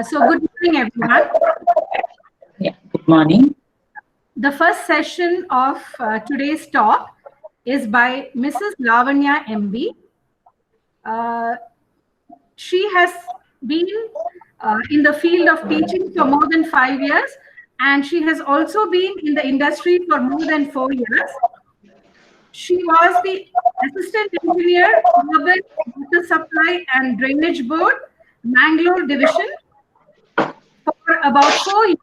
So good morning, everyone. Yeah, good morning. The first session of today's talk is by Mrs. Lavanya MB. Uh, she has been in the field of teaching for more than 5 years, and she has also been in the industry for more than 4 years. She was the Assistant Engineer, Urban Water Supply and Drainage Board, Mangalore Division, for about 4 years,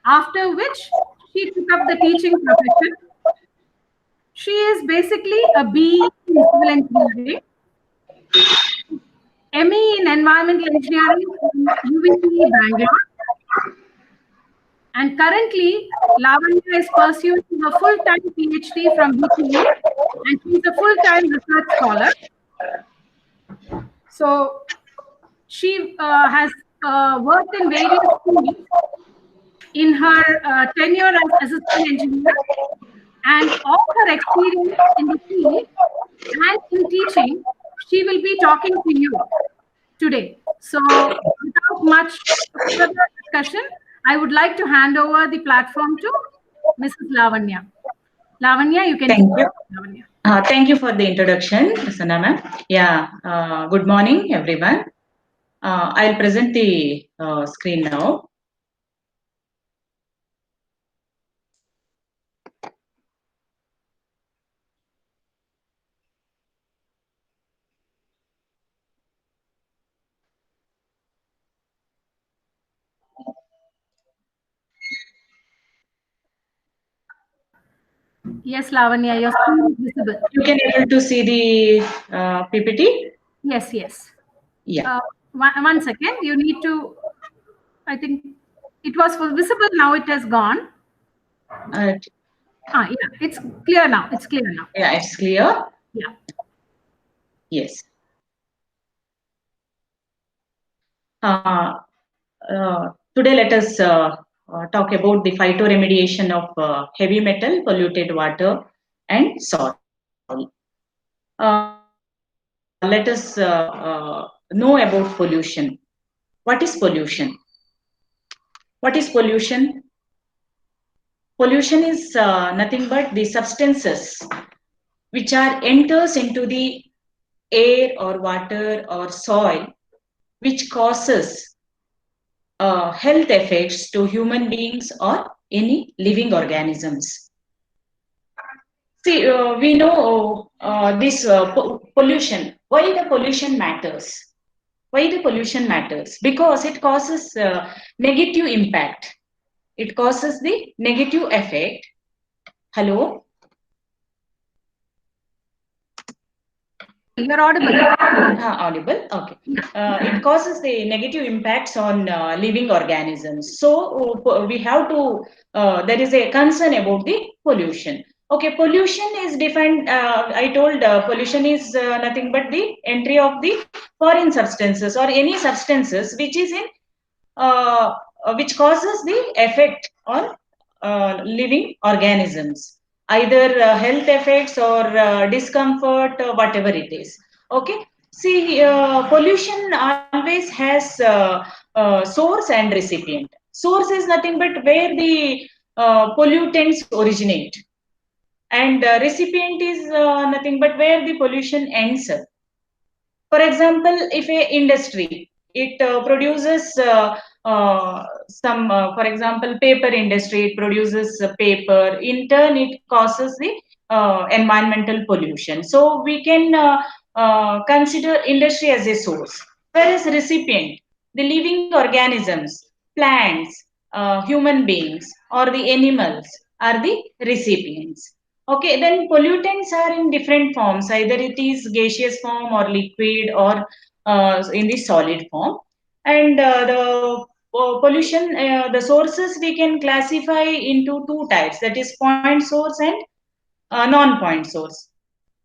after which she took up the teaching profession. She is basically a BE in civil engineering, ME in environmental engineering from UVP Bangalore, and currently Lavanya is pursuing a full-time PhD from VTU, and she is a full-time research scholar. So she has worked in various fields in her tenure as assistant engineer, and all her experience in the field and in teaching, she will be talking to you today. So without much further discussion, I would like to hand over the platform to Mrs. Lavanya. Lavanya, you can take Thank you. it. Lavanya. Thank you for the introduction, Sana ma'am. Yeah, good morning, everyone. I'll present the screen now. Yes, Lavanya, your screen is visible. You can able to see the PPT? Yes, yes. Yeah. One second. You need to, I think it was visible, now it has gone. Uh, Yeah, it's clear now. It's clear now. yeah, it's clear. Yeah. Yes. Uh, Today, let us talk about the phytoremediation of heavy metal, polluted water, and soil. Let us know about pollution. What is pollution? What is pollution? Pollution is nothing but the substances which are enters into the air or water or soil, which causes health effects to human beings or any living organisms. See, we know this pollution. Why the pollution matters? Why the pollution matters? Because it causes negative impact. It causes the negative effect. Hello? You're audible. Audible. Okay. It causes the negative impacts on living organisms. So we have to. There is a concern about the pollution. Okay, pollution is defined. I told pollution is nothing but the entry of the foreign substances or any substances which is in which causes the effect on living organisms, either health effects or discomfort, whatever it is. Okay. See, pollution always has source and recipient. Source is nothing but where the pollutants originate, and recipient is nothing but where the pollution ends up. For example, if a industry, it produces some, for example, paper industry, it produces paper. In turn, it causes the environmental pollution. So we can consider industry as a source. Whereas recipient, the living organisms, plants, human beings, or the animals are the recipients. Okay, then pollutants are in different forms. Either it is gaseous form or liquid or in the solid form. And the pollution, the sources we can classify into two types. That is point source and non-point source.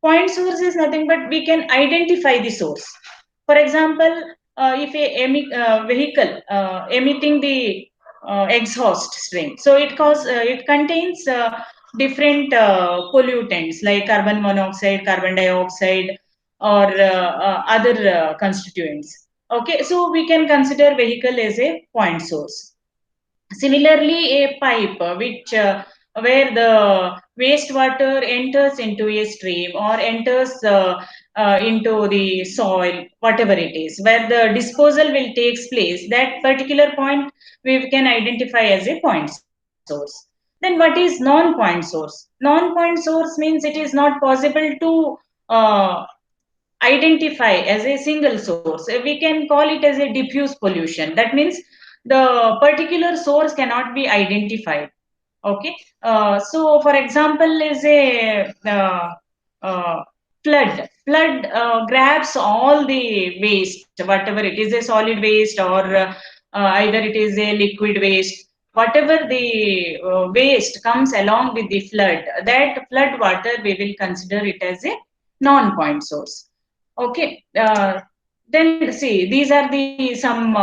Point source is nothing but we can identify the source. For example, if a vehicle emitting the exhaust stream, so it contains different pollutants like carbon monoxide, carbon dioxide, or other constituents. Okay, so we can consider vehicle as a point source. Similarly, a pipe which where the wastewater enters into a stream or enters into the soil, whatever it is, where the disposal will takes place, that particular point we can identify as a point source. Then what is non-point source? Non-point source means it is not possible to identify as a single source. We can call it as a diffuse pollution. That means the particular source cannot be identified. Okay. So, for example, is a uh, flood. Flood grabs all the waste, whatever it is, a solid waste or either it is a liquid waste. Whatever the waste comes along with the flood, that flood water we will consider it as a non-point source. Okay. Then see, these are the some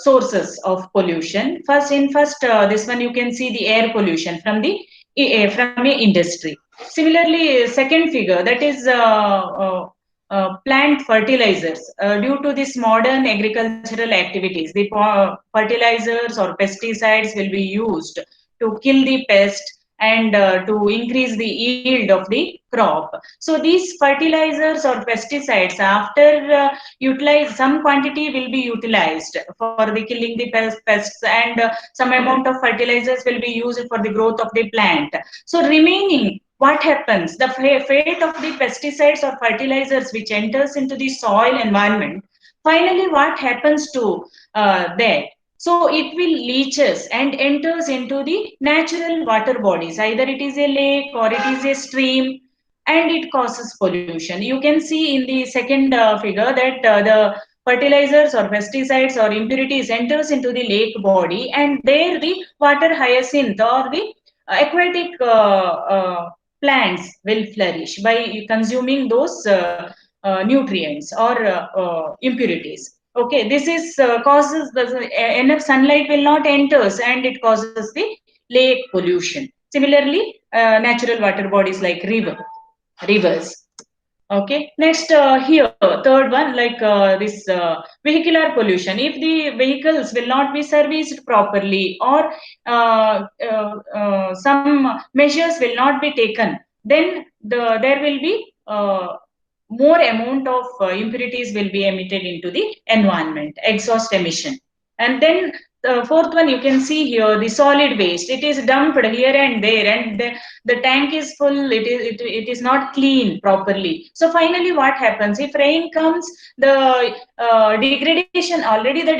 sources of pollution. This one you can see the air pollution from a industry. Similarly, second figure, that is plant fertilizers. Due to this modern agricultural activities, the fertilizers or pesticides will be used to kill the pest and to increase the yield of the crop. So these fertilizers or pesticides, after utilize, some quantity will be utilized for the killing the pests, and some amount of fertilizers will be used for the growth of the plant. So remaining, what happens? The fate of the pesticides or fertilizers which enters into the soil environment. Finally, what happens to that? So it will leaches and enters into the natural water bodies. Either it is a lake or it is a stream, and it causes pollution. You can see in the second figure that the fertilizers or pesticides or impurities enters into the lake body, and there the water hyacinth or the aquatic plants will flourish by consuming those nutrients or impurities. Okay, this is causes the enough sunlight will not enters, and it causes the lake pollution. Similarly, natural water bodies like rivers. Okay, next here, third one, like this vehicular pollution. If the vehicles will not be serviced properly, or some measures will not be taken, then there will be more amount of impurities will be emitted into the environment, exhaust emission. And then the fourth one, you can see here the solid waste. It is dumped here and there, and the tank is full. It is not clean properly. So finally, what happens if rain comes? The degradation, already the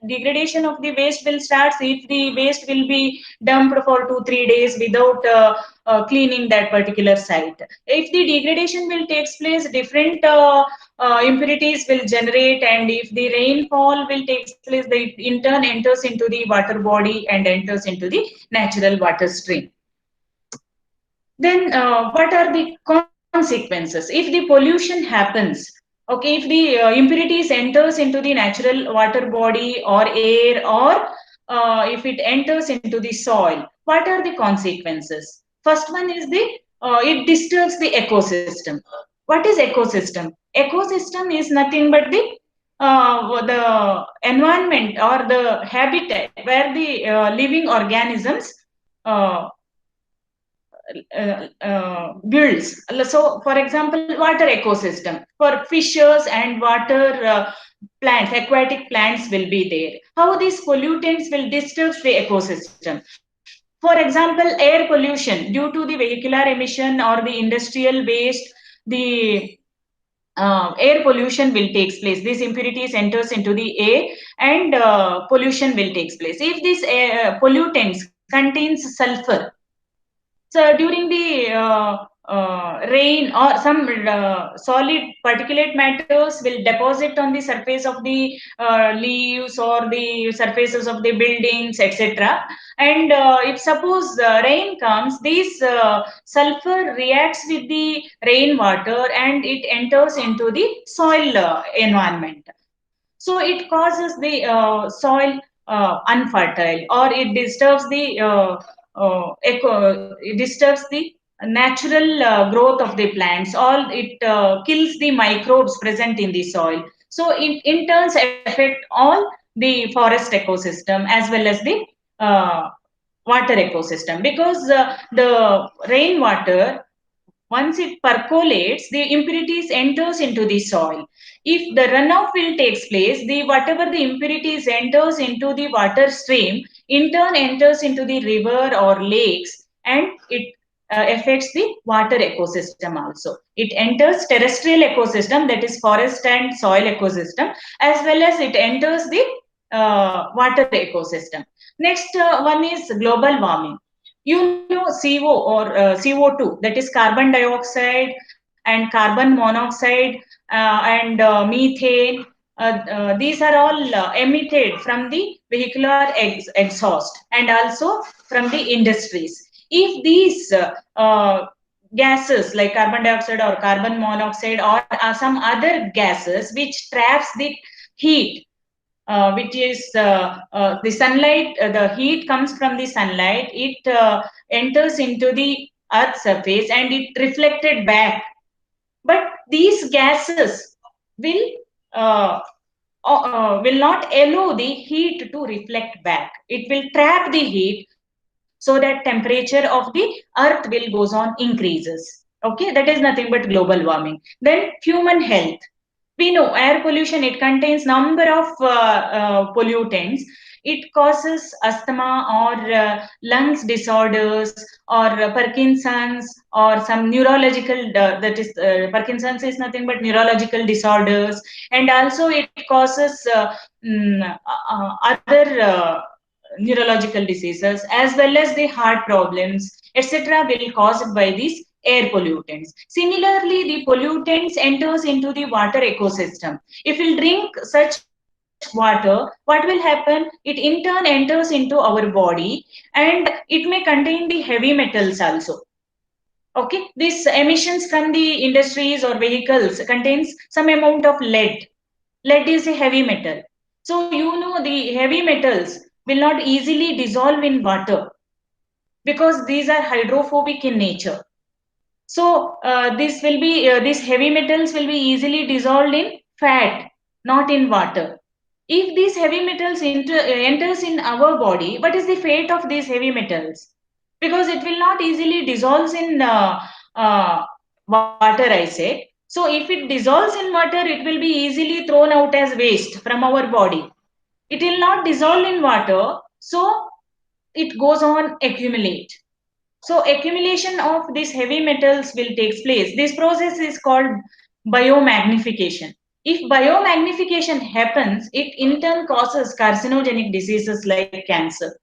degradation of the waste will start if the waste will be dumped for 2 3 days without cleaning that particular site. If the degradation will takes place, different impurities will generate, and if the rainfall will take place, they in turn enters into the water body and enters into the natural water stream. Then what are the consequences if the pollution happens? Okay, if the impurities enters into the natural water body or air, or if it enters into the soil, what are the consequences? First one is the it disturbs the ecosystem. What is ecosystem? Ecosystem is nothing but the environment or the habitat where the living organisms uh, builds. So, for example, water ecosystem for fishes and water plants, aquatic plants will be there. How these pollutants will disturb the ecosystem? For example, air pollution due to the vehicular emission or the industrial waste, the air pollution will takes place. These impurities enters into the air, and pollution will takes place. If these pollutants contains sulfur, so during the rain, or some solid particulate matters will deposit on the surface of the leaves or the surfaces of the buildings, etc. And if suppose rain comes, this sulfur reacts with the rainwater and it enters into the soil environment. So it causes the soil unfertile, or it disturbs the it disturbs the natural growth of the plants. All it kills the microbes present in the soil. So it in turns affect all the forest ecosystem as well as the uh, water ecosystem, because the rainwater, once it percolates, the impurities enters into the soil. If the runoff will takes place, the whatever the impurities enters into the water stream, in turn enters into the river or lakes, and it affects the water ecosystem also. It enters terrestrial ecosystem, that is forest and soil ecosystem, as well as it enters the water ecosystem. Next one is global warming. You know, CO or CO2, that is carbon dioxide and carbon monoxide and methane. These are all emitted from the vehicular exhaust and also from the industries. If these gases like carbon dioxide or carbon monoxide or some other gases which traps the heat, which is the sunlight, the heat comes from the sunlight, it enters into the earth's surface and it reflected back. But these gases will uh, will not allow the heat to reflect back. It will trap the heat so that temperature of the earth will goes on increases. Okay, that is nothing but global warming. Then human health. We know air pollution, it contains number of pollutants. It causes asthma or lungs disorders or Parkinson's or some neurological, that is Parkinson's is nothing but neurological disorders. And also it causes other neurological diseases as well as the heart problems, etc., will caused by these air pollutants. Similarly, the pollutants enters into the water ecosystem. If we drink such water, what will happen? It in turn enters into our body and it may contain the heavy metals also. Okay, these emissions from the industries or vehicles contains some amount of lead. Lead is a heavy metal. So you know the heavy metals will not easily dissolve in water because these are hydrophobic in nature. So this will be these heavy metals will be easily dissolved in fat, not in water. If these heavy metals enters in our body, what is the fate of these heavy metals? Because it will not easily dissolves in water, I say. So if it dissolves in water, it will be easily thrown out as waste from our body. It will not dissolve in water, so it goes on accumulate. So accumulation of these heavy metals will take place. This process is called biomagnification. If biomagnification happens, it in turn causes carcinogenic diseases like cancer.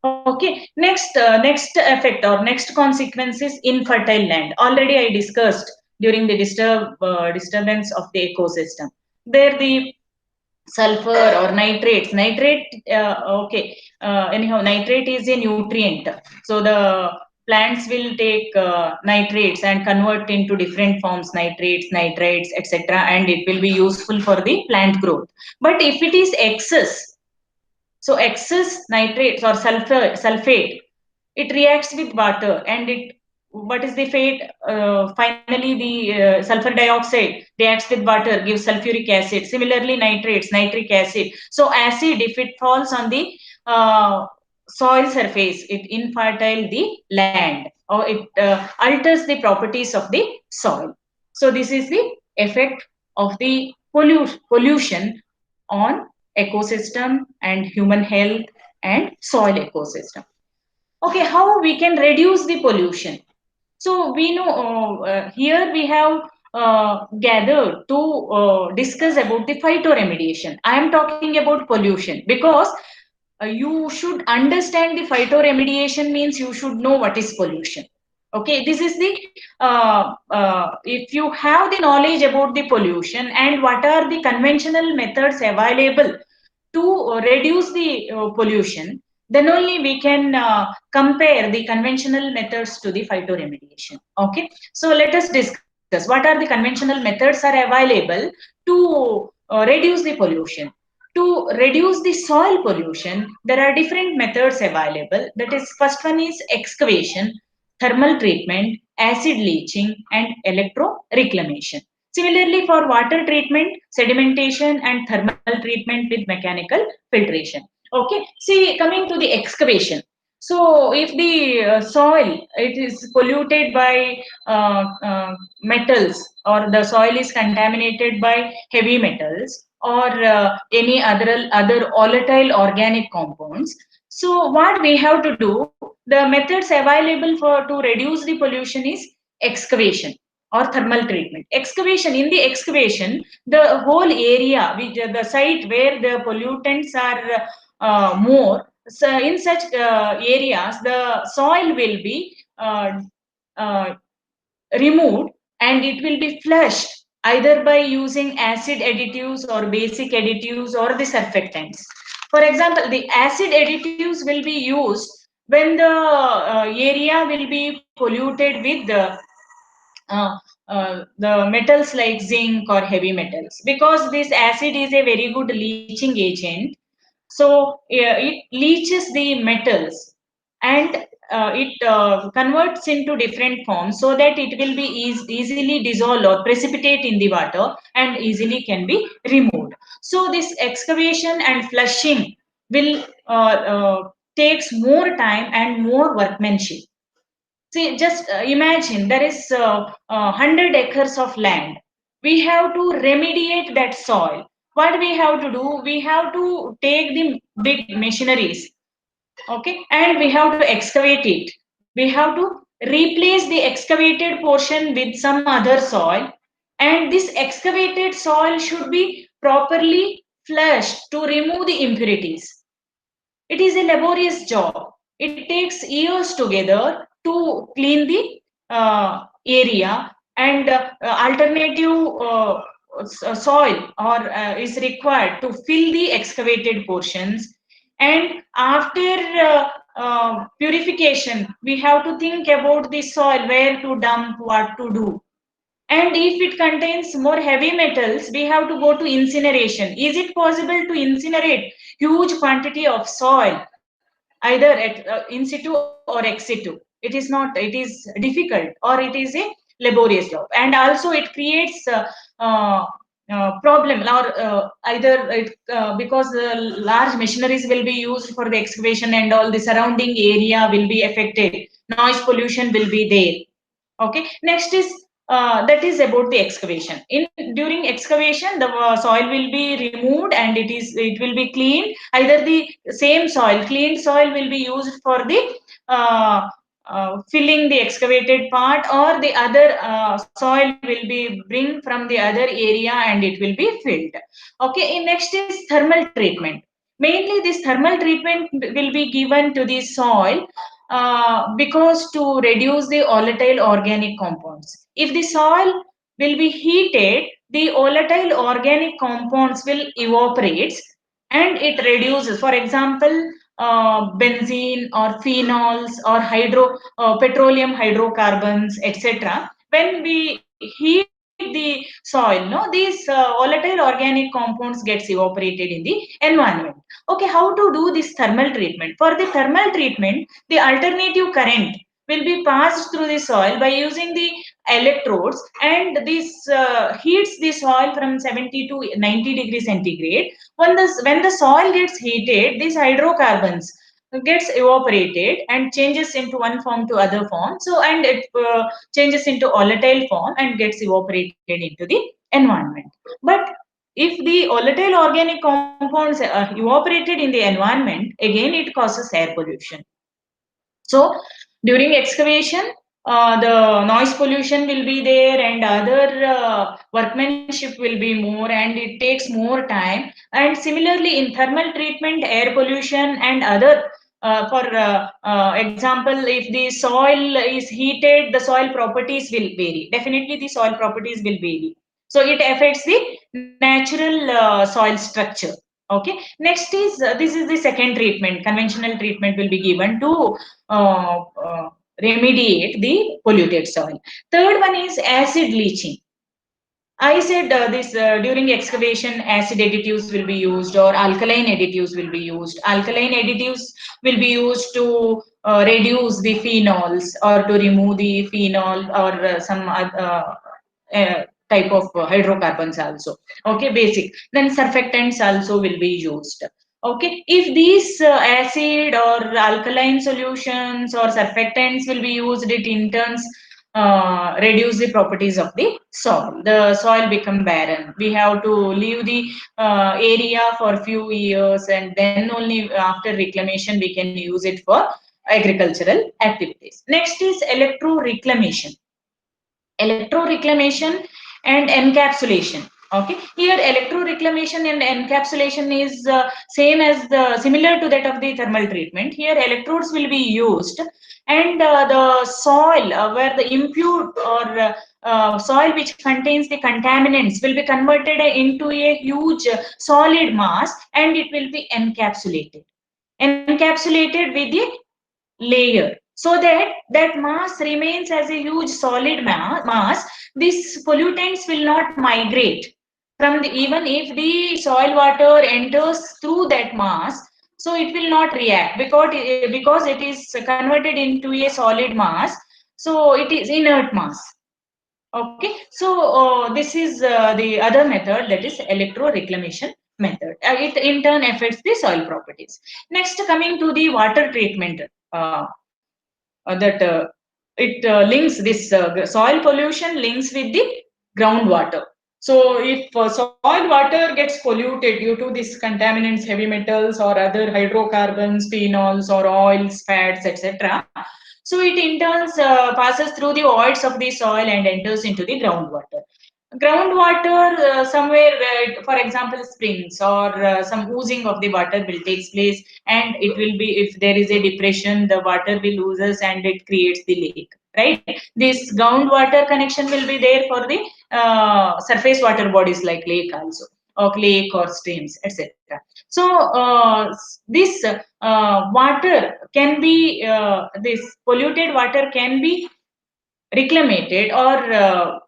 Okay, next effect or next consequence is infertile land. Already I discussed during the disturbance of the ecosystem. There the sulfur or nitrates. Nitrate, okay, anyhow, nitrate is a nutrient. So the plants will take nitrates and convert into different forms, nitrates, nitrites, etc., and it will be useful for the plant growth. But if it is excess, so excess nitrates or sulfate, it reacts with water and it, what is the fate? Finally, the sulfur dioxide reacts with water, gives sulfuric acid. Similarly, nitrates, nitric acid. So acid, if it falls on the soil surface, it infertile the land or it alters the properties of the soil. So this is the effect of the pollution on ecosystem and human health and soil ecosystem. Okay, how we can reduce the pollution? So we know here we have gathered to discuss about the phytoremediation. I am talking about pollution because you should understand the phytoremediation means you should know what is pollution. Okay, this is the if you have the knowledge about the pollution and what are the conventional methods available to reduce the pollution, then only we can compare the conventional methods to the phytoremediation. Okay, so let us discuss what are the conventional methods are available to reduce the pollution. To reduce the soil pollution, there are different methods available. That is, first one is excavation. thermal treatment, acid leaching, and electro reclamation. Similarly, for water treatment, sedimentation and thermal treatment with mechanical filtration. Okay, see, coming to the excavation. So, if the soil it is polluted by metals, or the soil is contaminated by heavy metals, or any other volatile organic compounds, so what we have to do, the methods available for to reduce the pollution is excavation or thermal treatment. Excavation, in the excavation, the whole area, which the site where the pollutants are more, so in such areas, the soil will be uh, removed, and it will be flushed either by using acid additives or basic additives or the surfactants. For example, the acid additives will be used when the area will be polluted with uh, the metals like zinc or heavy metals, because this acid is a very good leaching agent. So it leaches the metals, and it converts into different forms so that it will be easily dissolved or precipitate in the water and easily can be removed. So this excavation and flushing will takes more time and more workmanship. See, just imagine there is 100 acres of land. We have to remediate that soil. What we have to do? We have to take the big machineries, okay, and we have to excavate it. We have to replace the excavated portion with some other soil, and this excavated soil should be properly flushed to remove the impurities. It is a laborious job. It takes years together to clean the area, and alternative soil or is required to fill the excavated portions. And after purification, we have to think about the soil, where to dump, what to do. And if it contains more heavy metals, we have to go to incineration. Is it possible to incinerate huge quantity of soil either at in situ or ex situ? It is not. It is difficult, or it is a laborious job, and also it creates uh, problem, or either it because large machineries will be used for the excavation, and all the surrounding area will be affected. Noise pollution will be there. Okay, next is that is about the excavation. In during excavation, the soil will be removed, and it will be cleaned. Either the same soil, cleaned soil, will be used for the uh, filling the excavated part, or the other soil will be bring from the other area and it will be filled. Okay, and next is thermal treatment. Mainly this thermal treatment will be given to the soil because to reduce the volatile organic compounds. If the soil will be heated, the volatile organic compounds will evaporate, and it reduces. For example, benzene or phenols or petroleum hydrocarbons, etc. When we heat the soil, no, these volatile organic compounds gets evaporated in the environment. Okay, how to do this thermal treatment? For the thermal treatment, the alternative current will be passed through the soil by using the electrodes, and this heats the soil from 70 to 90 degrees centigrade. When the soil gets heated, these hydrocarbons gets evaporated and changes into one form to other form. So, and it changes into volatile form and gets evaporated into the environment. But if the volatile organic compounds evaporated in the environment, again it causes air pollution. So during excavation, the noise pollution will be there, and other workmanship will be more, and it takes more time. And similarly, in thermal treatment, air pollution and other for example, if the soil is heated, the soil properties will vary. Definitely, the soil properties will vary. So it affects the natural soil structure. Okay. Next is this is the second treatment. Conventional treatment will be given to uh, uh, remediate the polluted soil. Third one is acid leaching. I said this during excavation, acid additives will be used, or alkaline additives will be used. Alkaline additives will be used to reduce the phenols or to remove the phenol or some type of hydrocarbons also. Okay, basic. Then surfactants also will be used. Okay, if these acid or alkaline solutions or surfactants will be used, it in turns reduce the properties of the soil. The soil become barren. We have to leave the area for a few years, and then only after reclamation we can use it for agricultural activities. Next is electro reclamation. Electro reclamation and encapsulation. Okay, here electro reclamation and encapsulation is same as the similar to that of the thermal treatment. Here electrodes will be used, and the soil where the impure or soil which contains the contaminants will be converted into a huge solid mass, and it will be encapsulated with the layer, so that that mass remains as a huge solid mass. These pollutants will not migrate from the, even if the soil water enters through that mass, so it will not react because it is converted into a solid mass, so it is inert mass. Okay, so this is the other method, that is electro reclamation method. It in turn affects the soil properties. Next, coming to the water treatment, uh, that it links this soil pollution links with the groundwater. So if soil water gets polluted due to these contaminants, heavy metals or other hydrocarbons, phenols or oils, fats, etc., so it in turns passes through the voids of the soil and enters into the groundwater. Groundwater, somewhere, for example, springs or some oozing of the water will take place, and it will be, if there is a depression, the water will oozes and it creates the lake. Right? This groundwater connection will be there for the surface water bodies like lake also, or lake or streams, etc. So this water can be this polluted water can be reclamated or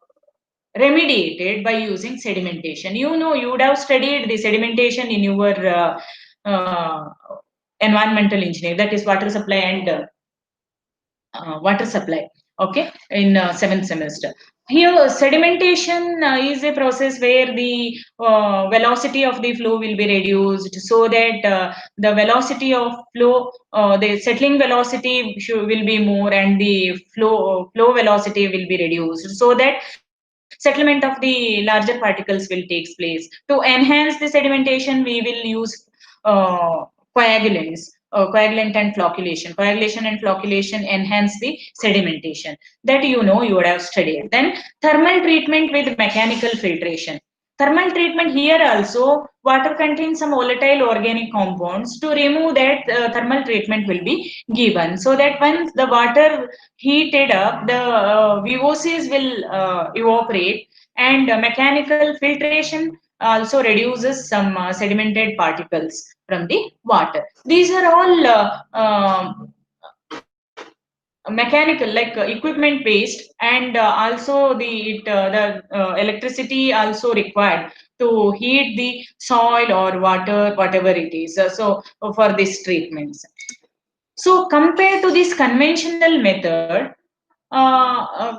remediated by using sedimentation. You know, you would have studied the sedimentation in your uh, environmental engineering, that is water supply and water supply. Okay, in seventh semester. Here, sedimentation is a process where the velocity of the flow will be reduced, so that the velocity of flow, the settling velocity will be more, and the flow velocity will be reduced, so that settlement of the larger particles will take place. To enhance the sedimentation, we will use coagulants, coagulant and flocculation. Coagulation and flocculation enhance the sedimentation. That you know, you would have studied. Then thermal treatment with mechanical filtration. Thermal treatment, here also water contains some volatile organic compounds. To remove that, thermal treatment will be given, so that when the water heated up, the VOCs will evaporate, and mechanical filtration also reduces some sedimented particles from the water. These are all mechanical, like equipment based, and also the electricity also required to heat the soil or water, whatever it is. So for these treatments, so compared to this conventional method,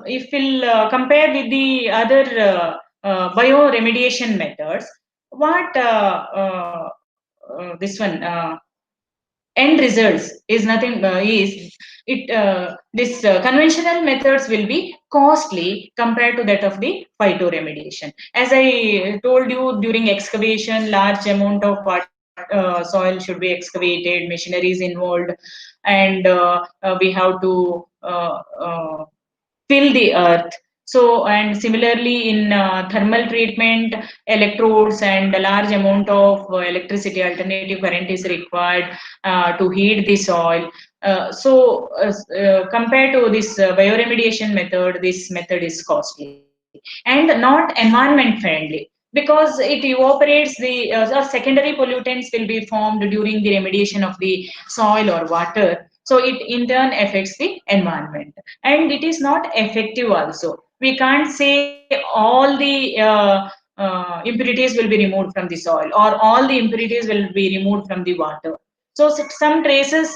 if we'll compare with the other bioremediation methods, what this one end results is nothing, is it this conventional methods will be costly compared to that of the phytoremediation. As I told you, during excavation, large amount of soil should be excavated, machinery is involved, and we have to fill the earth. So, and similarly in thermal treatment, electrodes and a large amount of electricity, alternative current is required to heat the soil. Compared to this bioremediation method, this method is costly and not environment friendly, because it evaporates the or secondary pollutants will be formed during the remediation of the soil or water. So it in turn affects the environment, and it is not effective also. We can't say all the impurities will be removed from the soil, or all the impurities will be removed from the water. So some traces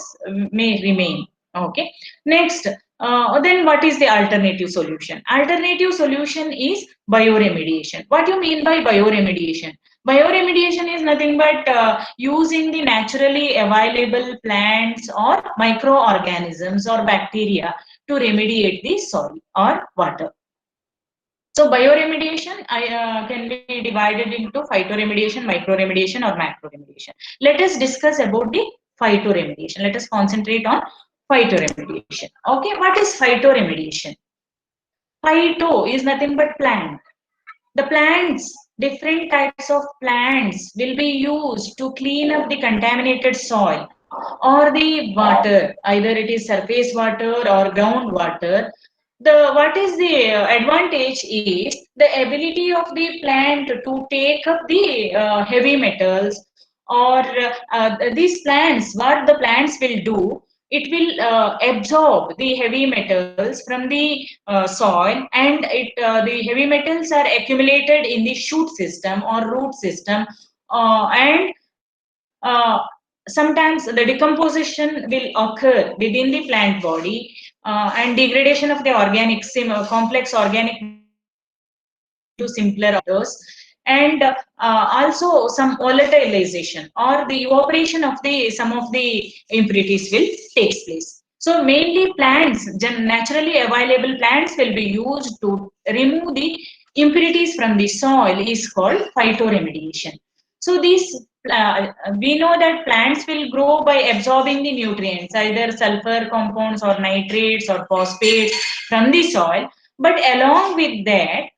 may remain. Okay. Next, then what is the alternative solution? Alternative solution is bioremediation. What do you mean by bioremediation? Bioremediation is nothing but using the naturally available plants or microorganisms or bacteria to remediate the soil or water. So bioremediation can be divided into phytoremediation, microremediation, or macroremediation. Let us discuss about the phytoremediation. Let us concentrate on phytoremediation. Okay, what is phytoremediation? Phyto is nothing but plant. The plants, different types of plants will be used to clean up the contaminated soil or the water, either it is surface water or groundwater. The what is the advantage is the ability of the plant to take up the heavy metals or these plants. What the plants will do, it will absorb the heavy metals from the soil, and the heavy metals are accumulated in the shoot system or root system, and sometimes the decomposition will occur within the plant body, and degradation of the organic complex organic matter into simpler orders, and also some volatilization or the evaporation of the some of the impurities will take place. So mainly plants, naturally available plants will be used to remove the impurities from the soil is called phytoremediation. So these we know that plants will grow by absorbing the nutrients, either sulfur compounds or nitrates or phosphates from the soil. But along with that,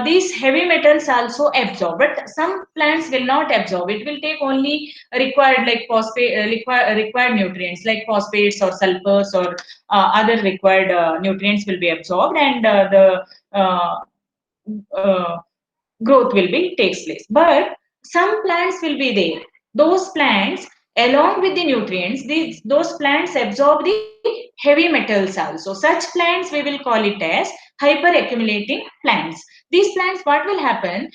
these heavy metals also absorb. But some plants will not absorb. It will take only required like phosphate, required nutrients like phosphates or sulfurs or other required nutrients will be absorbed, and the uh, growth will be takes place. But some plants will be there. Those plants, along with the nutrients, those plants absorb the heavy metals also. Such plants we will call it as hyper accumulating plants. These plants, what will happen,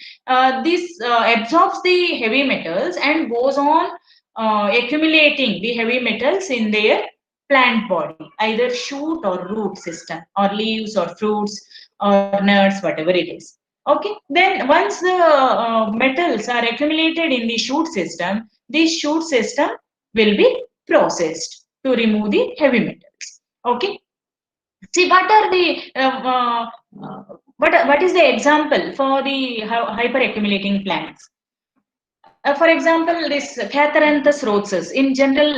this absorbs the heavy metals and goes on accumulating the heavy metals in their plant body, either shoot or root system or leaves or fruits or nuts, whatever it is. Okay, then once the metals are accumulated in the shoot system, this shoot system will be processed to remove the heavy metals. Okay, see what are the what is the example for the hyper accumulating plants? For example, this Catharanthus rhosus. In general,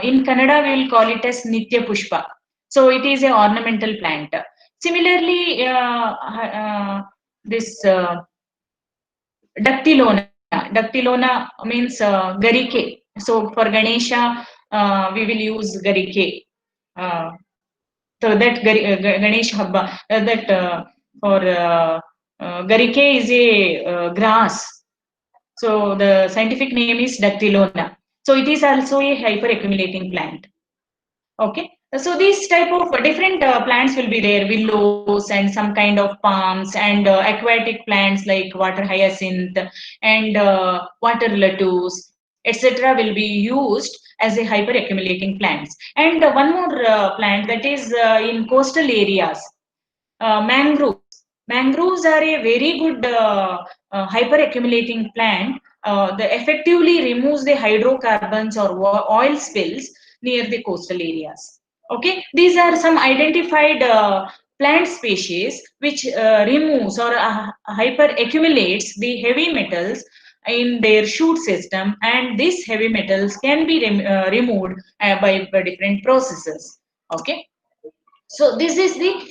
in Kannada, we will call it as Nitya Pushpa. So it is a ornamental plant. Similarly, this Dactylona. Dactylona means garike. So for Ganesha, we will use garike. Uh, so that Ganesh Habba, that for garike is a grass. So the scientific name is Dactylona. So it is also a hyper-accumulating plant. Okay. So these type of different plants will be there, willows and some kind of palms, and aquatic plants like water hyacinth and water lettuce, etc. will be used as a hyper-accumulating plants. And one more plant that is in coastal areas, mangroves. Mangroves are a very good hyper accumulating plant that effectively removes the hydrocarbons or oil spills near the coastal areas. Okay, these are some identified plant species which removes or hyper accumulates the heavy metals in their shoot system, and these heavy metals can be removed by different processes. Okay, so this is the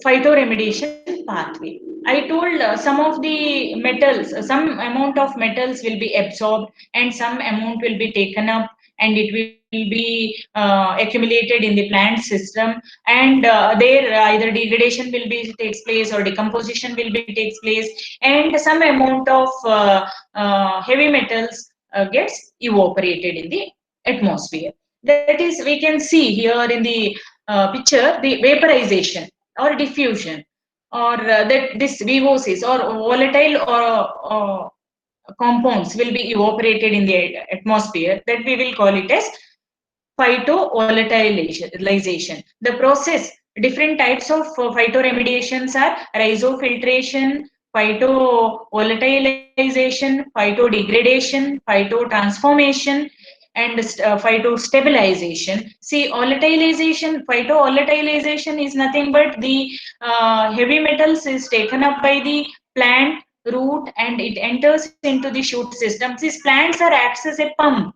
phytoremediation pathway. I told some of the metals, some amount of metals will be absorbed and some amount will be taken up, and it will be accumulated in the plant system, and there either degradation will be takes place or decomposition will be takes place, and some amount of heavy metals gets evaporated in the atmosphere. That is, we can see here in the picture the vaporization or diffusion, or that this VOCs or volatile or compounds will be evaporated in the atmosphere, that we will call it as phytovolatilization. The process, different types of phytoremediations are rhizofiltration, phytovolatilization, phytodegradation, phytotransformation, and phytostabilization. See, phytovolatilization is nothing but the heavy metals is taken up by the plant root and it enters into the shoot system. These plants are acts as a pump,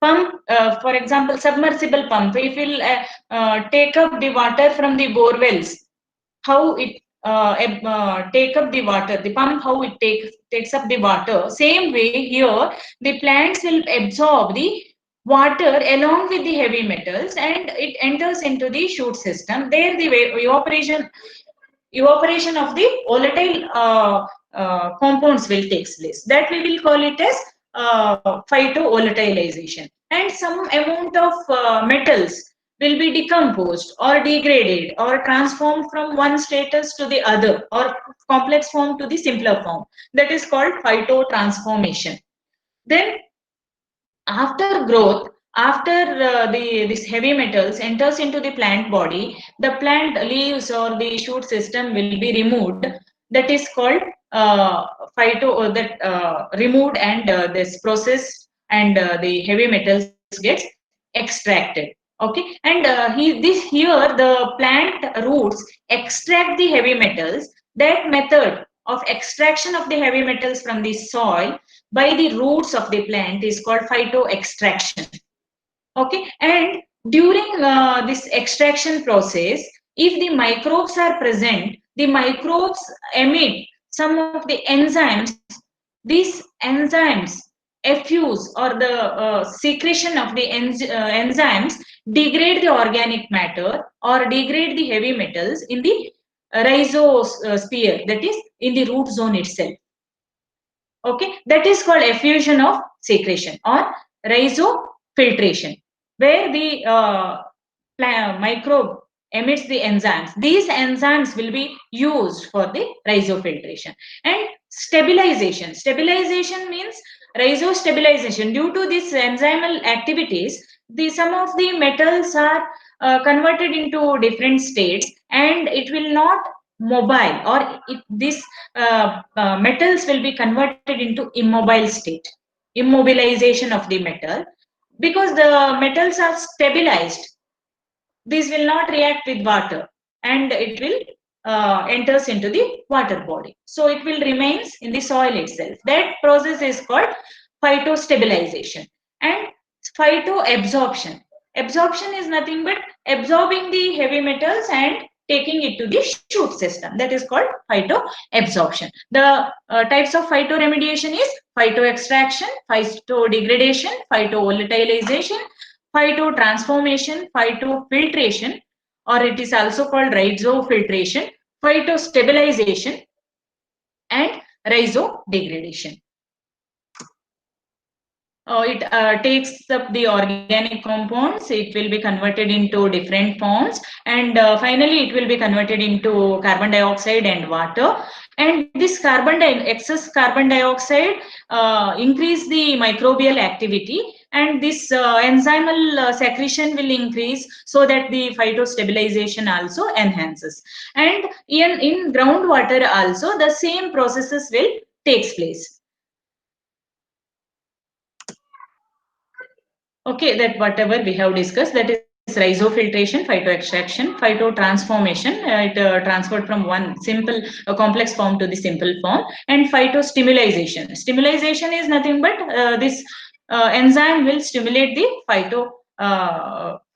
for example, submersible pump. If we'll take up the water from the bore wells, how it take up the water, the pump, how it takes up the water. Same way here, the plants will absorb the water along with the heavy metals and it enters into the shoot system. There the evaporation of the volatile compounds will take place. That we will call it as phytovolatilization. And some amount of metals will be decomposed or degraded or transformed from one status to the other or complex form to the simpler form. That is called phytotransformation. Then after growth, after this heavy metals enters into the plant body, the plant leaves or the shoot system will be removed. That is called phyto, or that removed, and this process and the heavy metals gets extracted. Okay, and here the plant roots extract the heavy metals. That method of extraction of the heavy metals from the soil by the roots of the plant is called phytoextraction. Okay, and during this extraction process, if the microbes are present, the microbes emit some of the enzymes. These enzymes effuse, or the secretion of the enzymes degrade the organic matter or degrade the heavy metals in the rhizosphere, that is in the root zone itself. Okay, that is called effusion of secretion or rhizofiltration, where the microbe emits the enzymes. These enzymes will be used for the rhizofiltration. And stabilization means rhizostabilization. Due to these enzymal activities, some of the metals are converted into different states and it will not mobile, or this metals will be converted into immobile state, immobilization of the metal. Because the metals are stabilized, these will not react with water and it will enters into the water body, so it will remains in the soil itself. That process is called phytostabilization. And phytoabsorption, absorption is nothing but absorbing the heavy metals and taking it to the shoot system. That is called phytoabsorption. The types of phytoremediation is phytoextraction, phytodegradation, phytovolatilization, phytotransformation, phytofiltration, or it is also called rhizofiltration, phytostabilization, and rhizodegradation. It takes up the organic compounds, it will be converted into different forms, and finally it will be converted into carbon dioxide and water. And this excess carbon dioxide increase the microbial activity, and this enzymal secretion will increase, so that the phytostabilization also enhances. And in groundwater also the same processes will takes place. Okay, that whatever we have discussed, that is rhizofiltration, phytoextraction, phytotransformation, it transferred from one simple complex form to the simple form, and phytostimulation. Stimulation is nothing but this enzyme will stimulate the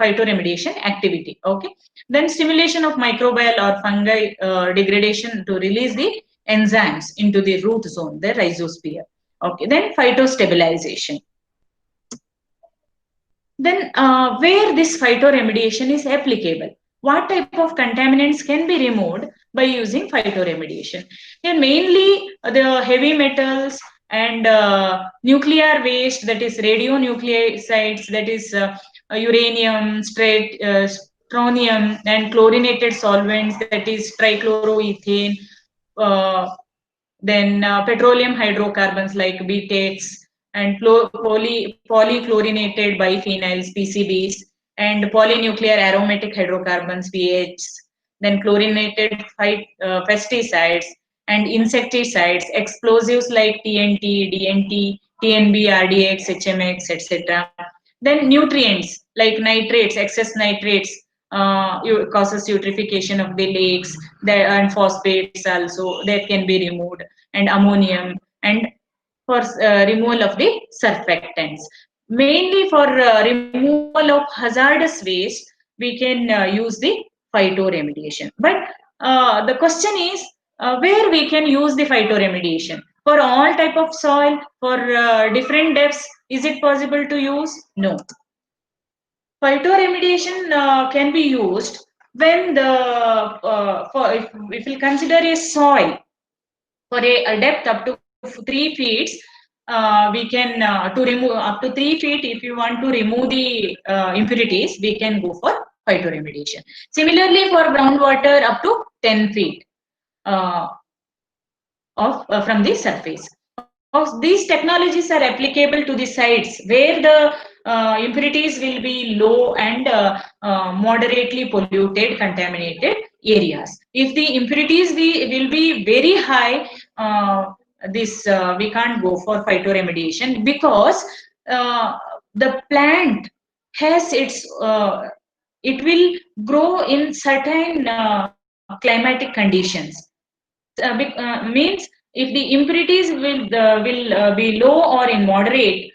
phytoremediation activity. Okay, then stimulation of microbial or fungi degradation to release the enzymes into the root zone, the rhizosphere. Okay, then phytostabilization. Then where this phytoremediation is applicable, what type of contaminants can be removed by using phytoremediation? Then mainly the heavy metals and nuclear waste, that is radionuclides, that is uranium, strontium, and chlorinated solvents, that is trichloroethane, then petroleum hydrocarbons like BTEX, and polychlorinated biphenyls, PCBs, and polynuclear aromatic hydrocarbons, PHs, then chlorinated pesticides and insecticides, explosives like TNT, DNT, TNB, RDX, HMX, etc. Then nutrients like nitrates, excess nitrates causes eutrophication of the lakes, and phosphates also that can be removed, and ammonium, and for removal of the surfactants. Mainly for removal of hazardous waste, we can use the phytoremediation. But the question is where we can use the phytoremediation? For all type of soil, for different depths, is it possible to use? No. Phytoremediation can be used when the if we consider a soil for a depth up to 3 feet, we can to remove up to 3 feet. If you want to remove the impurities, we can go for phytoremediation. Similarly, for groundwater up to 10 feet uh, from the surface. These technologies are applicable to the sites where the impurities will be low and moderately polluted, contaminated areas. If the impurities will be very high, we can't go for phytoremediation, because the plant has its it will grow in certain climatic conditions. Means if the impurities will be low or in moderate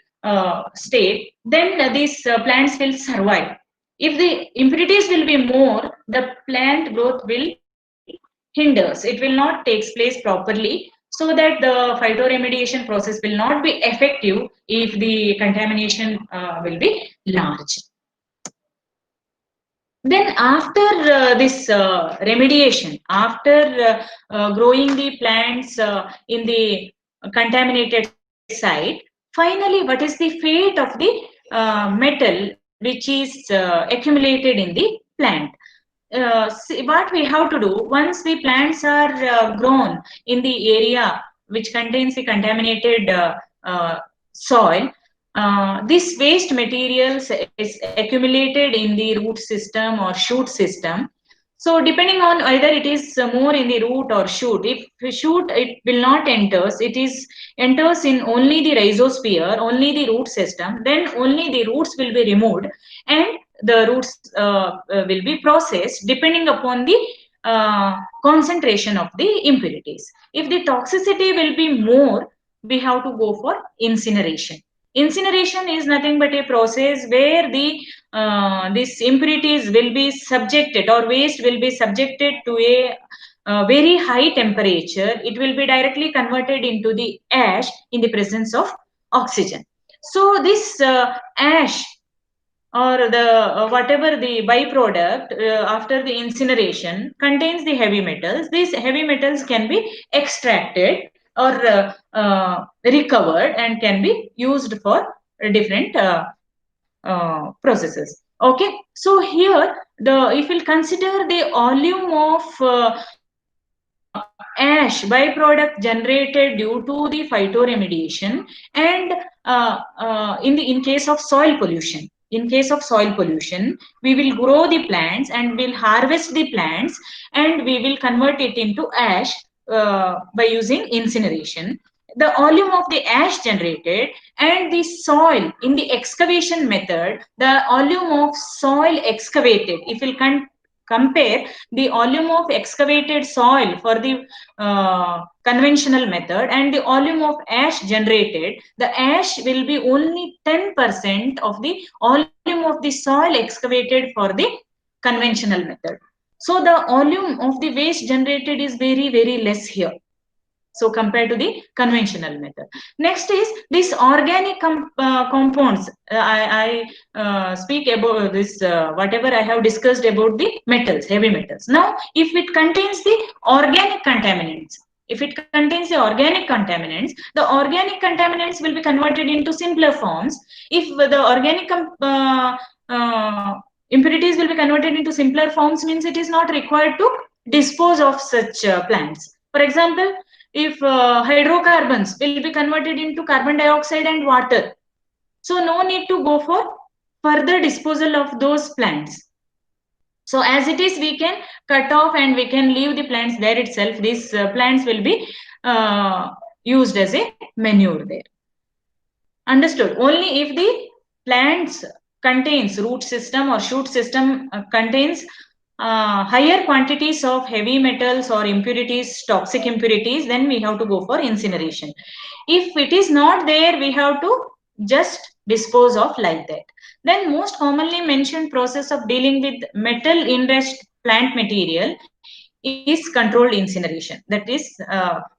state, then these plants will survive. If the impurities will be more, the plant growth will hinders. It will not take place properly, so that the phytoremediation process will not be effective if the contamination will be large. Then after this remediation, after growing the plants in the contaminated site, finally what is the fate of the metal which is accumulated in the plant? What we have to do, once the plants are grown in the area which contains the contaminated soil, this waste materials is accumulated in the root system or shoot system. So depending on either it is more in the root or shoot. If shoot, it will not enters. It is enters in only the rhizosphere, only the root system. Then only the roots will be removed, and the roots will be processed depending upon the concentration of the impurities. If the toxicity will be more, we have to go for incineration. Incineration is nothing but a process where the these impurities will be subjected, or waste will be subjected to a very high temperature. It will be directly converted into the ash in the presence of oxygen. So this ash, or the whatever the byproduct after the incineration, contains the heavy metals. These heavy metals can be extracted or recovered, and can be used for different processes. Okay, so here the if we'll consider the volume of ash byproduct generated due to the phytoremediation, and in case of soil pollution, in case of soil pollution, we will grow the plants and will harvest the plants, and we will convert it into ash by using incineration. The volume of the ash generated and the soil in the excavation method, the volume of soil excavated, if we'll compare the volume of excavated soil for the conventional method and the volume of ash generated, the ash will be only 10% of the volume of the soil excavated for the conventional method. So the volume of the waste generated is very, very less here, so compared to the conventional method. Next is this organic compounds. I speak about this whatever I have discussed about the metals, heavy metals. Now if it contains the organic contaminants, if it contains the organic contaminants, the organic contaminants will be converted into simpler forms. If the organic impurities will be converted into simpler forms, means it is not required to dispose of such plants. For example, if hydrocarbons will be converted into carbon dioxide and water. So no need to go for further disposal of those plants. So as it is, we can cut off and we can leave the plants there itself. These plants will be used as a manure there. Understood. Only if the plants contains root system or shoot system contains higher quantities of heavy metals or impurities, toxic impurities, then we have to go for incineration. If it is not there, we have to just dispose of like that. Then most commonly mentioned process of dealing with metal enriched plant material is controlled incineration. That is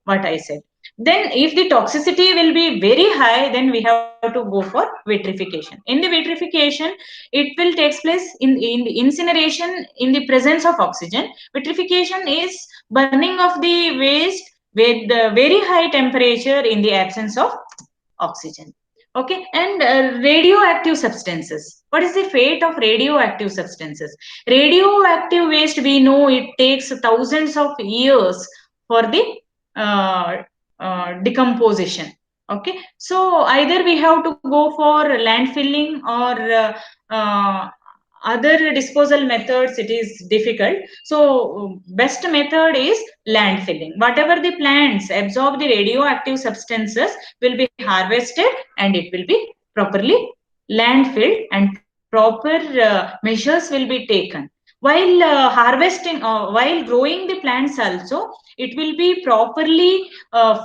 what I said. Then if the toxicity will be very high, then we have to go for vitrification. In the vitrification, it will take place in the incineration in the presence of oxygen. Vitrification is burning of the waste with the very high temperature in the absence of oxygen. Okay, and radioactive substances. What is the fate of radioactive substances? Radioactive waste, we know it takes thousands of years for the decomposition. Okay, so either we have to go for landfilling or other disposal methods. It is difficult. So best method is landfilling. Whatever the plants absorb the radioactive substances will be harvested and it will be properly landfilled, and proper measures will be taken. While harvesting, while growing the plants also, it will be properly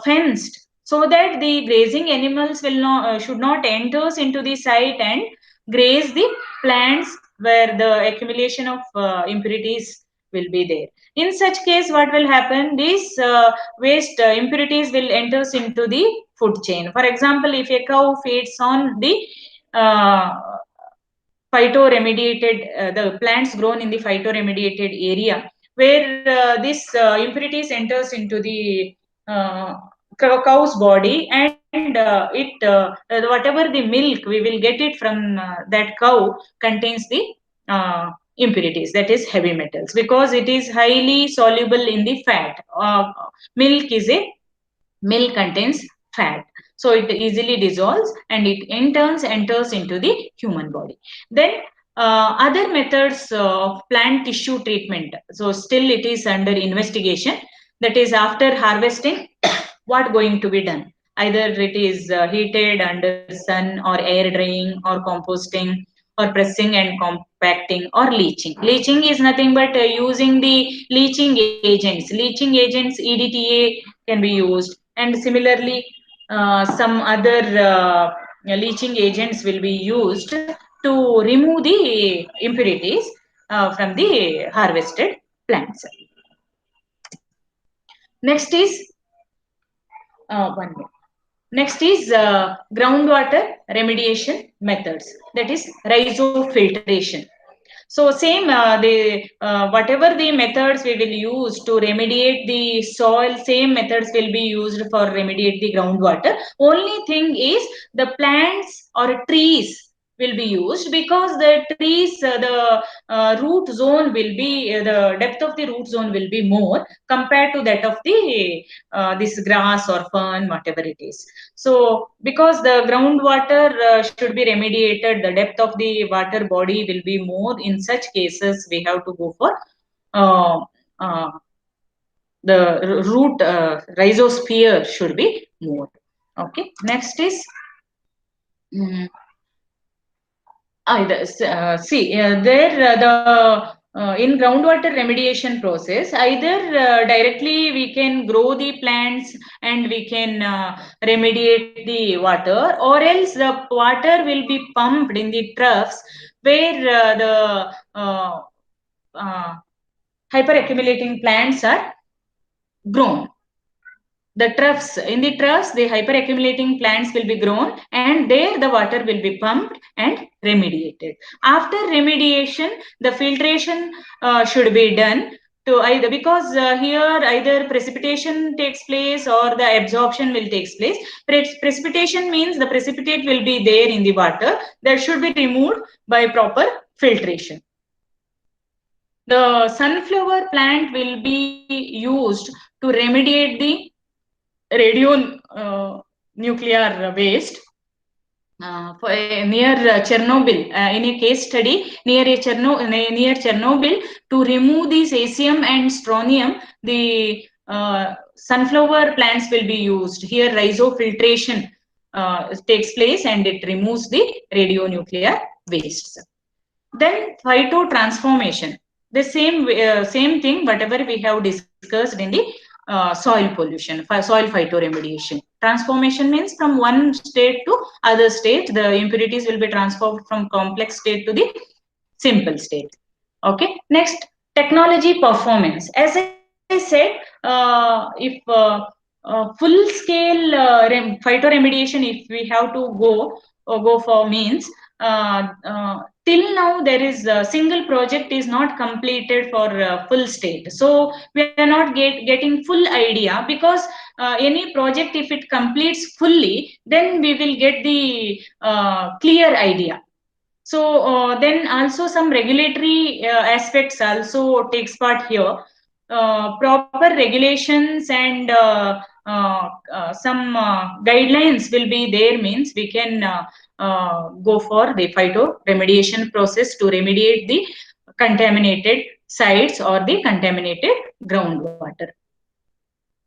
fenced so that the grazing animals will not should not enters into the site and graze the plants where the accumulation of impurities will be there. In such case, what will happen? These waste impurities will enters into the food chain. For example, if a cow feeds on the uh, phytoremediated, the plants grown in the phytoremediated area, where this impurities enters into the cow's body, and whatever the milk we will get it from that cow contains the impurities, that is heavy metals, because it is highly soluble in the fat. Milk is a milk contains fat, so it easily dissolves and it in turns enters into the human body. Then other methods of plant tissue treatment, so still it is under investigation. That is, after harvesting, what going to be done? Either it is heated under sun, or air drying, or composting, or pressing and compacting, or leaching. Leaching is nothing but using the leaching agents. Leaching agents, EDTA, can be used, and similarly some other leaching agents will be used to remove the impurities from the harvested plants. Next is one minute. Next is groundwater remediation methods, that is rhizofiltration. So same, whatever the methods we will use to remediate the soil, same methods will be used for remediate the groundwater. Only thing is the plants or trees will be used, because the trees, the root zone will be, the depth of the root zone will be more compared to that of the this grass or fern, whatever it is. So because the groundwater should be remediated, the depth of the water body will be more. In such cases, we have to go for uh, uh, the root rhizosphere should be more. Okay. Next is either see there the in groundwater remediation process, either directly we can grow the plants and we can remediate the water, or else the water will be pumped in the troughs where the uh, hyperaccumulating plants are grown. The troughs, in the troughs, the hyperaccumulating plants will be grown, and there the water will be pumped and remediated. After remediation, the filtration should be done to either, because here either precipitation takes place or the absorption will take place. Precipitation means the precipitate will be there in the water, that should be removed by proper filtration. The sunflower plant will be used to remediate the radio nuclear waste near Chernobyl, in a case study near Chernobyl, to remove this cesium and strontium, the sunflower plants will be used. Here, rhizofiltration takes place and it removes the radionuclear wastes. Then phytotransformation, the same thing, whatever we have discussed in the soil pollution, soil phytoremediation. Transformation means from one state to other state, the impurities will be transformed from complex state to the simple state. Okay. Next, technology performance. As I said, if full scale phytoremediation, if we have to go for means, till now there is a single project is not completed for full state, so we are not getting full idea, because any project, if it completes fully, then we will get the clear idea. So then also some regulatory aspects also takes part here. Proper regulations and some guidelines will be there, means we can go for the phytoremediation process to remediate the contaminated sites or the contaminated groundwater.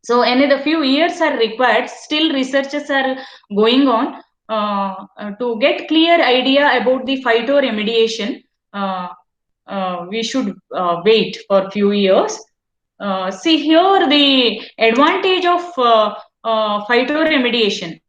So another few years are required. Still researches are going on to get clear idea about the phytoremediation. We should wait for few years. See here the advantage of phytoremediation.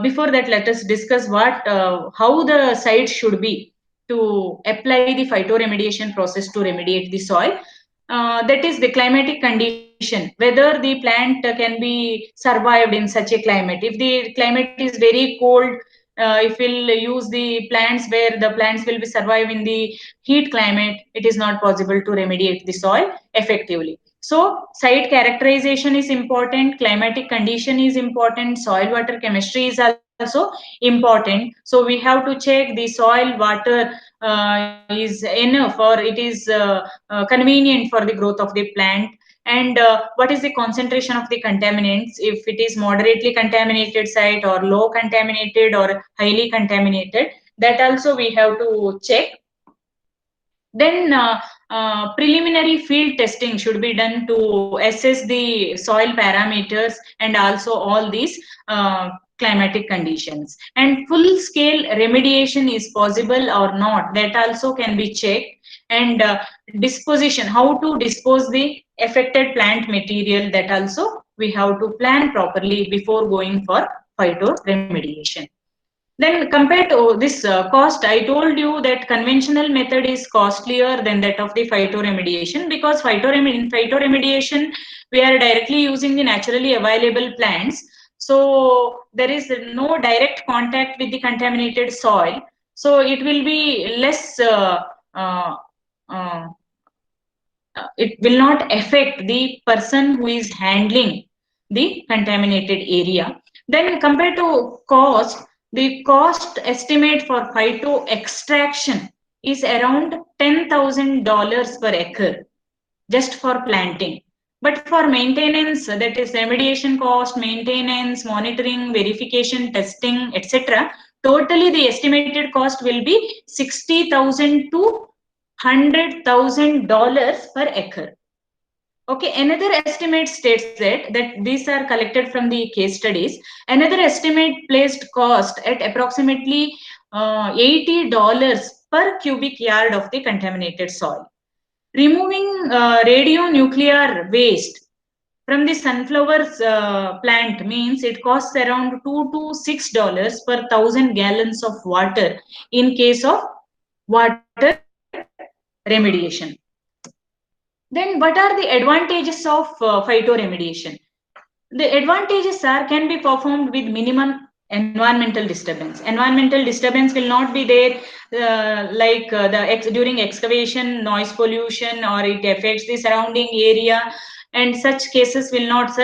Before that, let us discuss how the site should be to apply the phytoremediation process to remediate the soil. That is the climatic condition, whether the plant can be survived in such a climate. If the climate is very cold, if we'll use the plants where the plants will be survive in the heat climate, it is not possible to remediate the soil effectively. So site characterization is important, climatic condition is important, soil water chemistry is also important. So we have to check the soil water is enough, or it is convenient for the growth of the plant, and what is the concentration of the contaminants, if it is moderately contaminated site or low contaminated or highly contaminated, that also we have to check. Then preliminary field testing should be done to assess the soil parameters and also all these climatic conditions. And full scale remediation is possible or not, that also can be checked. And disposition, how to dispose the affected plant material, that also we have to plan properly before going for phytoremediation. Then compared to this cost, I told you that conventional method is costlier than that of the phytoremediation, because in phytoremediation, we are directly using the naturally available plants. So there is no direct contact with the contaminated soil. So it will be less, it will not affect the person who is handling the contaminated area. Then compared to cost, the cost estimate for phyto extraction is around $10,000 per acre just for planting. But for maintenance, that is remediation cost, maintenance, monitoring, verification, testing, etc., totally the estimated cost will be $60,000 to $100,000 per acre. Okay, another estimate states that these are collected from the case studies. Another estimate placed cost at approximately $80 per cubic yard of the contaminated soil. Removing radionuclear waste from the sunflowers plant means it costs around $2 to $6 per 1,000 gallons of water in case of water remediation. Then what are the advantages of phytoremediation? The advantages can be performed with minimum environmental disturbance. Environmental disturbance will not be there during excavation, noise pollution, or it affects the surrounding area, and such cases will not,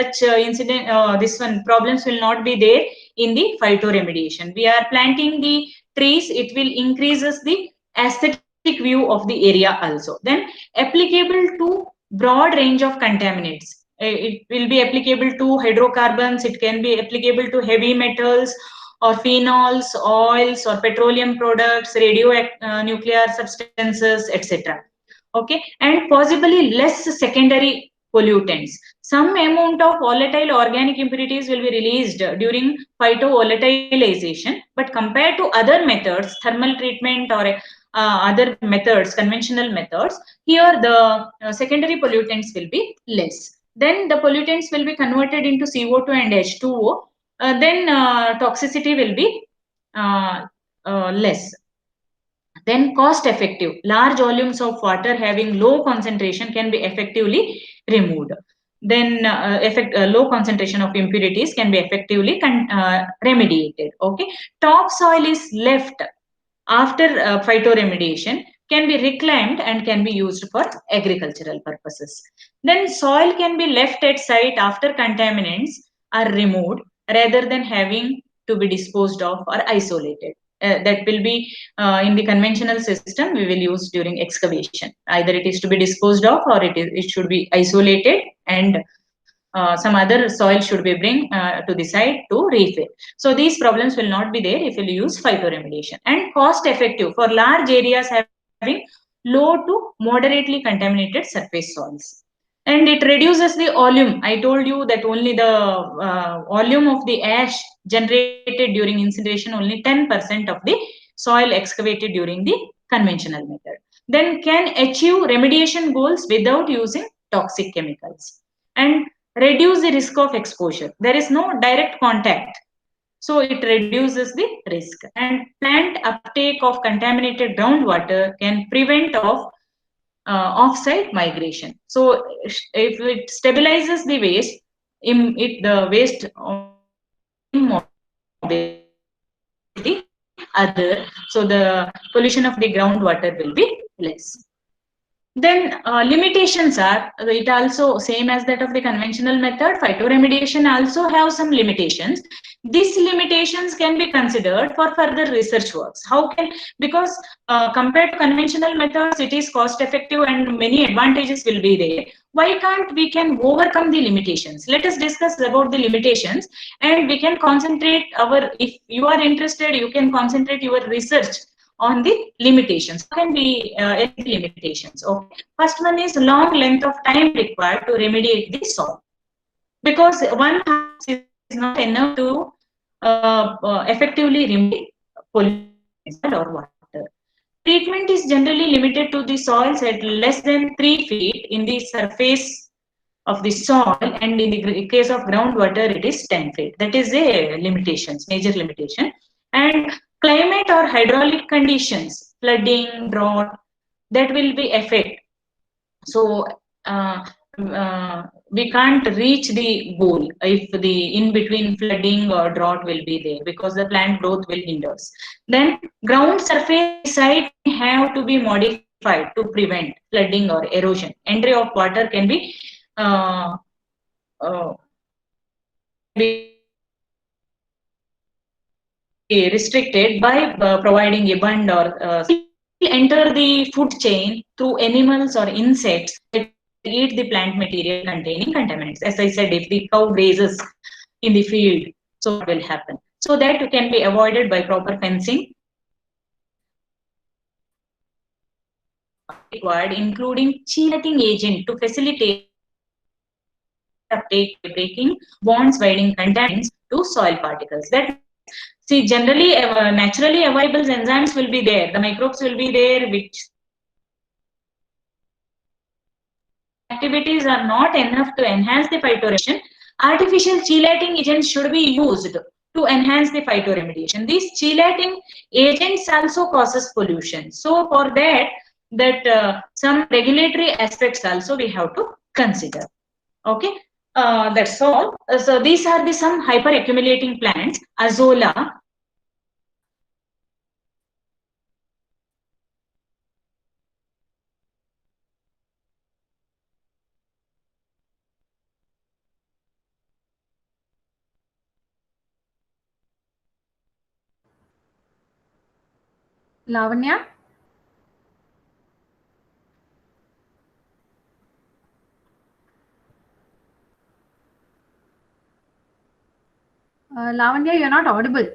problems will not be there in the phytoremediation. We are planting the trees, it will increases the aesthetic view of the area also. Then applicable to broad range of contaminants. It will be applicable to hydrocarbons, it can be applicable to heavy metals or phenols, oils or petroleum products, nuclear substances, etc. Okay, and possibly less secondary pollutants. Some amount of volatile organic impurities will be released during phytovolatilization, but compared to other methods, thermal treatment or other methods, conventional methods, here the secondary pollutants will be less. Then the pollutants will be converted into CO2 and H2O. Then toxicity will be less. Then cost effective. Large volumes of water having low concentration can be effectively removed. Then low concentration of impurities can be effectively remediated. Okay, topsoil is left after phytoremediation, can be reclaimed and can be used for agricultural purposes. Then soil can be left at site after contaminants are removed rather than having to be disposed of or isolated. That will be in the conventional system we will use during excavation. Either it is to be disposed of or it should be isolated, and some other soil should be bring to the site to refill. So these problems will not be there if you use phytoremediation. And cost effective for large areas having low to moderately contaminated surface soils. And it reduces the volume. I told you that only the volume of the ash generated during incineration, only 10% of the soil excavated during the conventional method. Then can achieve remediation goals without using toxic chemicals. And reduce the risk of exposure. There is no direct contact, so it reduces the risk. And plant uptake of contaminated groundwater can prevent of off-site migration. So if it stabilizes the waste, the waste the other, so the pollution of the groundwater will be less. Then limitations are, it also same as that of the conventional method. Phytoremediation also have some limitations. These limitations can be considered for further research works. How can, because compared to conventional methods, it is cost effective and many advantages will be there. Why can't we can overcome the limitations? Let us discuss about the limitations, and we can concentrate our, if you are interested, you can concentrate your research on the limitations. How can be any limitations? Okay. First one is long length of time required to remediate the soil, because one house is not enough to effectively remedy pollution or water. Treatment is generally limited to the soils at less than 3 feet in the surface of the soil, and in the case of groundwater, it is 10 feet. That is a limitations, major limitation. And climate or hydraulic conditions, flooding, drought, that will be effect. So we can't reach the goal if the in between flooding or drought will be there, because the plant growth will hinders. Then ground surface site have to be modified to prevent flooding or erosion. Entry of water can be uh, restricted by providing a bund or enter the food chain through animals or insects that eat the plant material containing contaminants. As I said, if the cow grazes in the field, so what will happen? So that can be avoided by proper fencing required, including chelating agent to facilitate uptake by breaking bonds binding contaminants to soil particles. That, see, generally naturally available enzymes will be there, the microbes will be there, which activities are not enough to enhance the phytoremediation. Artificial chelating agents should be used to enhance the phytoremediation. These chelating agents also causes pollution. So for that some regulatory aspects also we have to consider. Okay, that's all. So these are the some hyperaccumulating plants. Azolla. Lavanya? Lavanya, you're not audible.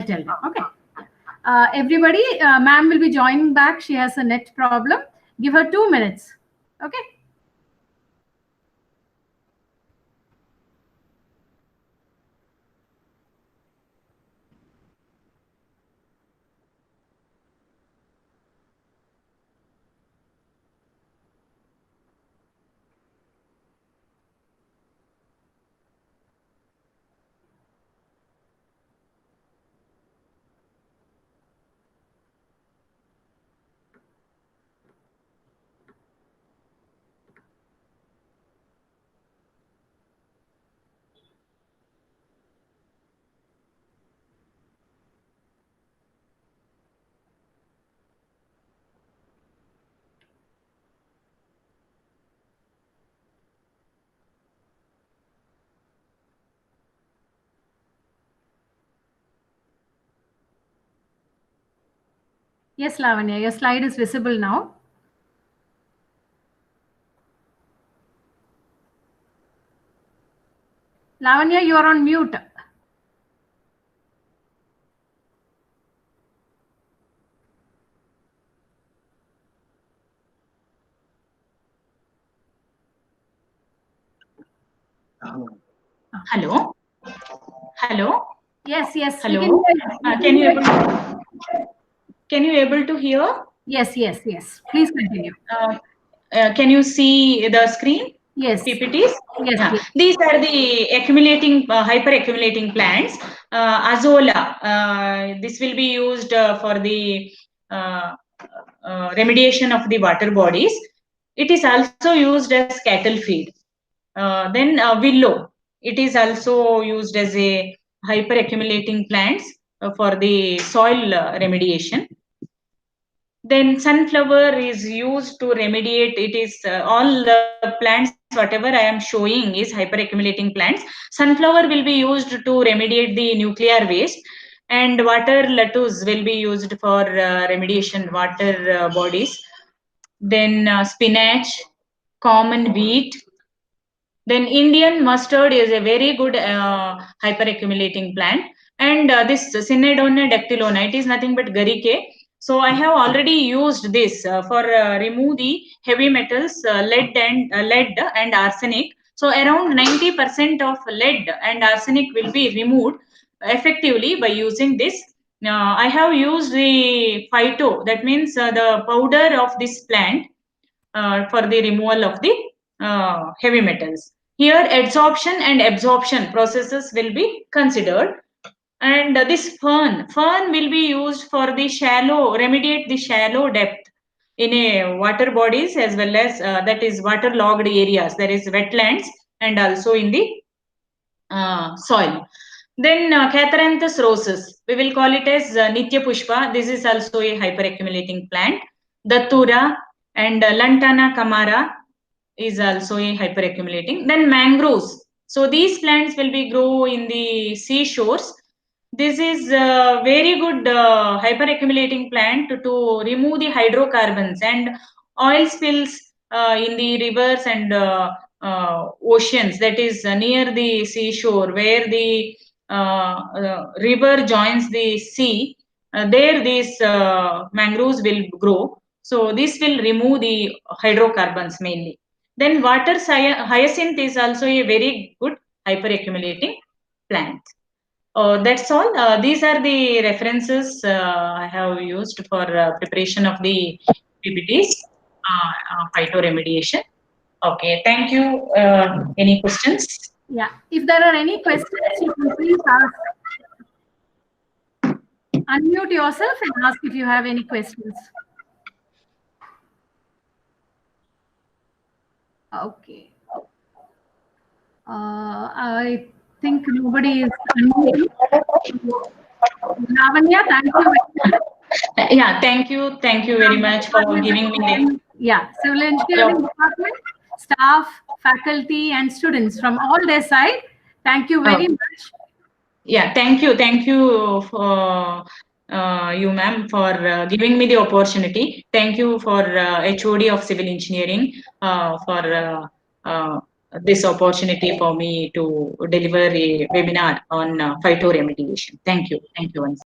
Tell them. Okay. Everybody, ma'am will be joining back. She has a net problem. Give her 2 minutes. Okay. Yes, Lavanya, your slide is visible now. Lavanya, you are on mute. Hello. Hello. Yes, yes. Hello. We can hear you. Can you able to hear? Yes, yes, yes. Please continue. Can you see the screen? Yes. PPTs? Yes, Yeah. yes. These are the accumulating, hyper accumulating plants. Azolla, this will be used for the remediation of the water bodies. It is also used as cattle feed. Then willow, it is also used as a hyper accumulating plants for the soil remediation. Then sunflower is used to remediate. It is all the plants whatever I am showing is hyper accumulating plants. Sunflower will be used to remediate the nuclear waste, and water lettuce will be used for remediation water bodies. Then spinach, common wheat. Then Indian mustard is a very good hyperaccumulating plant. And this Cinnadonia dactylona, it is nothing but garike. So I have already used this for remove the heavy metals, lead and arsenic. So around 90% of lead and arsenic will be removed effectively by using this. I have used the phyto, that means the powder of this plant for the removal of the heavy metals. Here, adsorption and absorption processes will be considered. And this fern will be used for the shallow, remediate the shallow depth in a water bodies, as well as that is waterlogged areas. There is wetlands and also in the soil. Then Catharanthus rosas, we will call it as Nitya Pushpa. This is also a hyperaccumulating plant. Datura and Lantana camara is also a hyperaccumulating. Then mangroves. So these plants will be grow in the seashores. This is a very good hyperaccumulating plant to remove the hydrocarbons and oil spills in the rivers and oceans, that is near the seashore where the river joins the sea. There these mangroves will grow. So this will remove the hydrocarbons mainly. Then hyacinth is also a very good hyperaccumulating plant. That's all. These are the references I have used for preparation of the PPTs, phytoremediation. Okay, thank you. Any questions? Yeah. If there are any questions, you can please ask. Unmute yourself and ask if you have any questions. Okay. I think nobody is unmuting. Lavanya, thank you very much. Yeah, thank you. Thank you very much for giving me. Yeah, civil engineering department, staff, faculty, and students from all their side. Thank you very much. Yeah, thank you. Thank you for you, ma'am, for giving me the opportunity. Thank you for HOD of Civil Engineering for this opportunity for me to deliver a webinar on phytoremediation. Thank you. Thank you once.